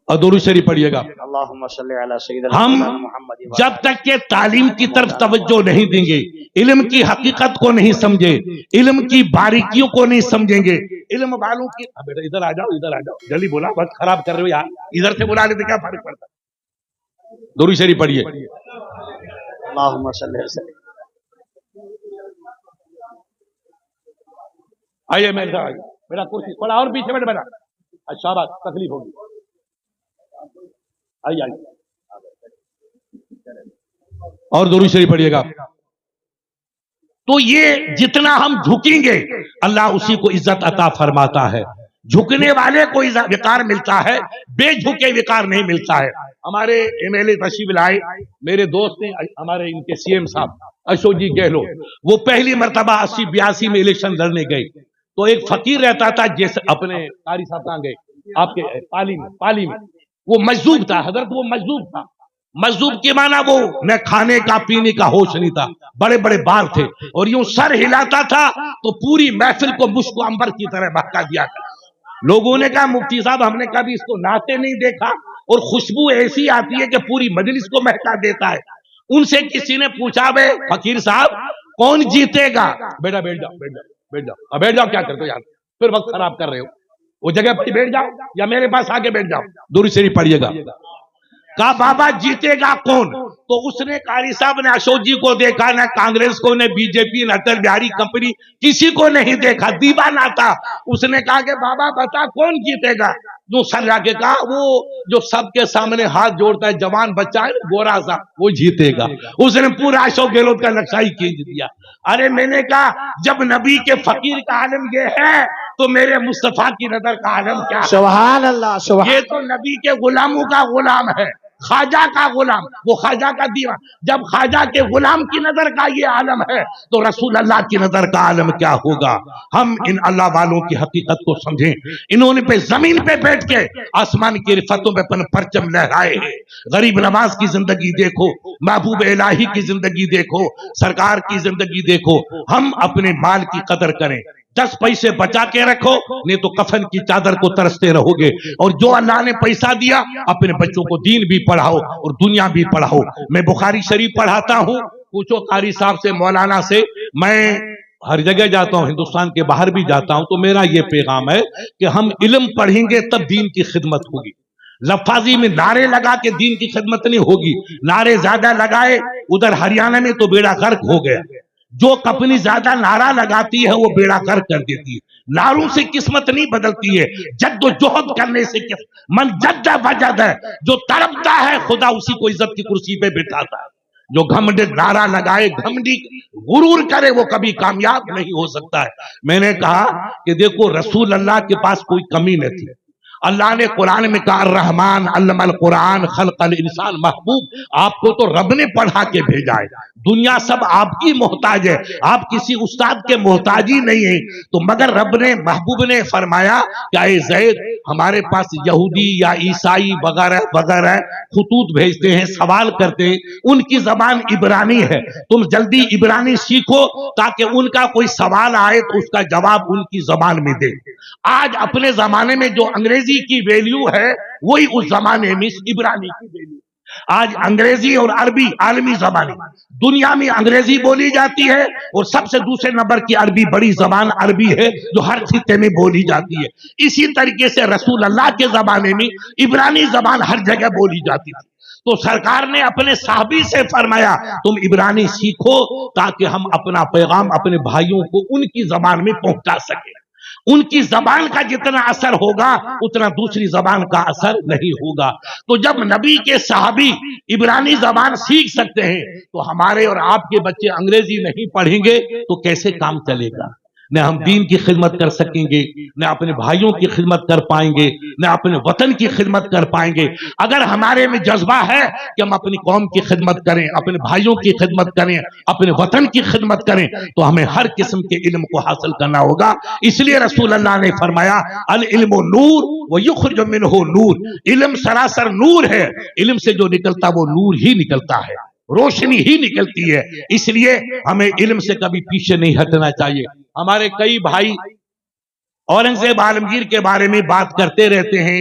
اور درود شریف پڑھیے گا. اللہم صلی علی سیدنا ہم محمد. جب تک کہ تعلیم کی طرف توجہ نہیں دیں گے، علم کی حقیقت کو نہیں سمجھے، علم کی باریکیوں کو نہیں سمجھیں گے، علم والوں کی بیٹا ادھر آ جاؤ، ادھر آ جاؤ، جلدی بولا، وقت خراب کر رہے ہو یار، ادھر سے بلا لیتے کیا فرق پڑتا. درود شریف پڑھیے. اللہم صلی علی سیدنا. آئیے میرے ساتھ آئیے، میرا کرسی تھوڑا اور پیچھے بیٹھ بیٹھا. اچھا بات تکلیف ہوگی. آئیے آئیے اور درود شریف پڑھیے گا. تو یہ جتنا ہم جھکیں گے اللہ اسی کو عزت عطا فرماتا ہے. جھکنے والے کو وقار ملتا ہے، بے جھکے وقار نہیں ملتا ہے. ہمارے ایم ایل اے تشریف لائے، میرے دوست ہیں ہمارے ان کے سی ایم صاحب اشوک جی گہلوٹ، وہ پہلی مرتبہ 80-82 میں الیکشن لڑنے گئے تو ایک فقیر رہتا تھا جیسے اپنے قاری صاحب کہاں گئے آپ کے پالی میں، وہ مجذوب تھا حضرت، وہ مجذوب تھا. مجذوب کے معنی وہ نہ کھانے کا پینے کا ہوش نہیں تھا، بڑے بڑے بار تھے اور یوں سر ہلاتا تھا تو پوری محفل کو مشک و عنبر کی طرح بہکا دیا. لوگوں نے کہا مفتی صاحب ہم نے کبھی اس کو نہاتے نہیں دیکھا اور خوشبو ایسی آتی ہے کہ پوری مجلس کو مہکا دیتا ہے. ان سے کسی نے پوچھا بے فقیر صاحب کون جیتے گا؟ بیٹا بیٹھ جاؤ بیٹھ جاؤ بیٹھ جاؤ. بیٹھ جاؤ کیا کرتے ہو یار، پھر وقت خراب کر رہے ہو، وہ جگہ پر بیٹھ جاؤ یا میرے پاس آگے بیٹھ جاؤ. درود شریف پڑھیے گا. کہا بابا جیتے گا کون؟ تو اس نے قاری صاحب نے اشوک جی کو دیکھا، نہ کانگریس کو، نہ بی جے پی، نہ اٹل بہاری کمپنی، کسی کو نہیں دیکھا، دیوانہ تھا. اس نے کہا کہ بابا بتا کون جیتے گا؟ جو سر لا کے کہا وہ جو سب کے سامنے ہاتھ جوڑتا ہے جوان بچہ ہے گورا سا، وہ جیتے گا. اس نے پورا اشوک گہلوٹ کا نقشہ ہی کھینچ دیا. ارے میں نے کہا جب نبی کے فقیر کا عالم یہ ہے تو میرے مصطفیٰ کی نظر کا عالم کیا ہے؟ سبحان اللہ سبحان. یہ تو نبی کے غلاموں کا غلام ہے، خواجہ کا غلام، وہ خواجہ کا دیوان. جب خواجہ کے غلام کی نظر کا یہ عالم ہے تو رسول اللہ کی نظر کا عالم کیا ہوگا؟ ہم ان اللہ والوں کی حقیقت کو سمجھیں. انہوں نے پہ زمین پہ بیٹھ کے آسمان کی رفتوں پہ پرچم لہرائے ہیں. غریب نواز کی زندگی دیکھو، محبوب الہی کی زندگی دیکھو، سرکار کی زندگی دیکھو. ہم اپنے مال کی قدر کریں، 10 پیسے بچا کے رکھو، نہیں تو کفن کی چادر کو ترستے رہو گے. اور جو اللہ نے پیسہ دیا اپنے بچوں کو دین بھی پڑھاؤ اور دنیا بھی پڑھاؤ. میں بخاری شریف پڑھاتا ہوں، پوچھو قاری صاحب سے، مولانا سے. میں ہر جگہ جاتا ہوں، ہندوستان کے باہر بھی جاتا ہوں، تو میرا یہ پیغام ہے کہ ہم علم پڑھیں گے تب دین کی خدمت ہوگی. لفاظی میں نعرے لگا کے دین کی خدمت نہیں ہوگی. نعرے زیادہ لگائے ادھر ہریانہ میں تو بیڑا غرق ہو گیا. جو کمپنی زیادہ نعرہ لگاتی ہے وہ بیڑا غرق کر دیتی ہے. نعروں سے قسمت نہیں بدلتی ہے، جد و جہد کرنے سے من جد وجد ہے. جو تڑپتا ہے خدا اسی کو عزت کی کرسی پہ بٹھاتا ہے. جو گھمنڈ نعرہ لگائے، گھمنڈی غرور کرے، وہ کبھی کامیاب نہیں ہو سکتا ہے. میں نے کہا کہ دیکھو رسول اللہ کے پاس کوئی کمی نہ تھی. اللہ نے قرآن میں کہا الرحمن علم القرآن خلق الانسان. محبوب آپ کو تو رب نے پڑھا کے بھیجا ہے، دنیا سب آپ کی محتاج ہے، آپ کسی استاد کے محتاج ہی نہیں ہیں. تو مگر رب نے محبوب نے فرمایا کہ اے زید ہمارے پاس یہودی یا عیسائی وغیرہ وغیرہ خطوط بھیجتے ہیں، سوال کرتے ہیں، ان کی زبان عبرانی ہے، تم جلدی عبرانی سیکھو تاکہ ان کا کوئی سوال آئے تو اس کا جواب ان کی زبان میں دے. آج اپنے زمانے میں جو انگریزی کی ویلیو ہے وہی اس زمانے میں عبرانی کی ویلیو. آج انگریزی اور عربی عالمی زبانیں، دنیا میں انگریزی بولی جاتی ہے اور سب سے دوسرے نمبر کی عربی بڑی زبان عربی ہے جو ہر خطے میں بولی جاتی ہے. اسی طریقے سے رسول اللہ کے زمانے میں عبرانی زبان ہر جگہ بولی جاتی تھی. تو سرکار نے اپنے صحابی سے فرمایا تم عبرانی سیکھو تاکہ ہم اپنا پیغام اپنے بھائیوں کو ان کی زبان میں پہنچا سکیں. ان کی زبان کا جتنا اثر ہوگا اتنا دوسری زبان کا اثر نہیں ہوگا. تو جب نبی کے صحابی عبرانی زبان سیکھ سکتے ہیں تو ہمارے اور آپ کے بچے انگریزی نہیں پڑھیں گے تو کیسے کام چلے گا؟ نہ ہم دین کی خدمت کر سکیں گے، نہ اپنے بھائیوں کی خدمت کر پائیں گے، نہ اپنے وطن کی خدمت کر پائیں گے. اگر ہمارے میں جذبہ ہے کہ ہم اپنی قوم کی خدمت کریں، اپنے بھائیوں کی خدمت کریں، اپنے وطن کی خدمت کریں تو ہمیں ہر قسم کے علم کو حاصل کرنا ہوگا. اس لیے رسول اللہ نے فرمایا العلم نور ویخرج منہ نور. علم سراسر نور ہے، علم سے جو نکلتا وہ نور ہی نکلتا ہے، روشنی ہی نکلتی ہے. اس لیے ہمیں علم سے کبھی پیچھے نہیں ہٹنا چاہیے. ہمارے کئی بھائی اورنگزیب عالمگیر کے بارے میں بات کرتے رہتے ہیں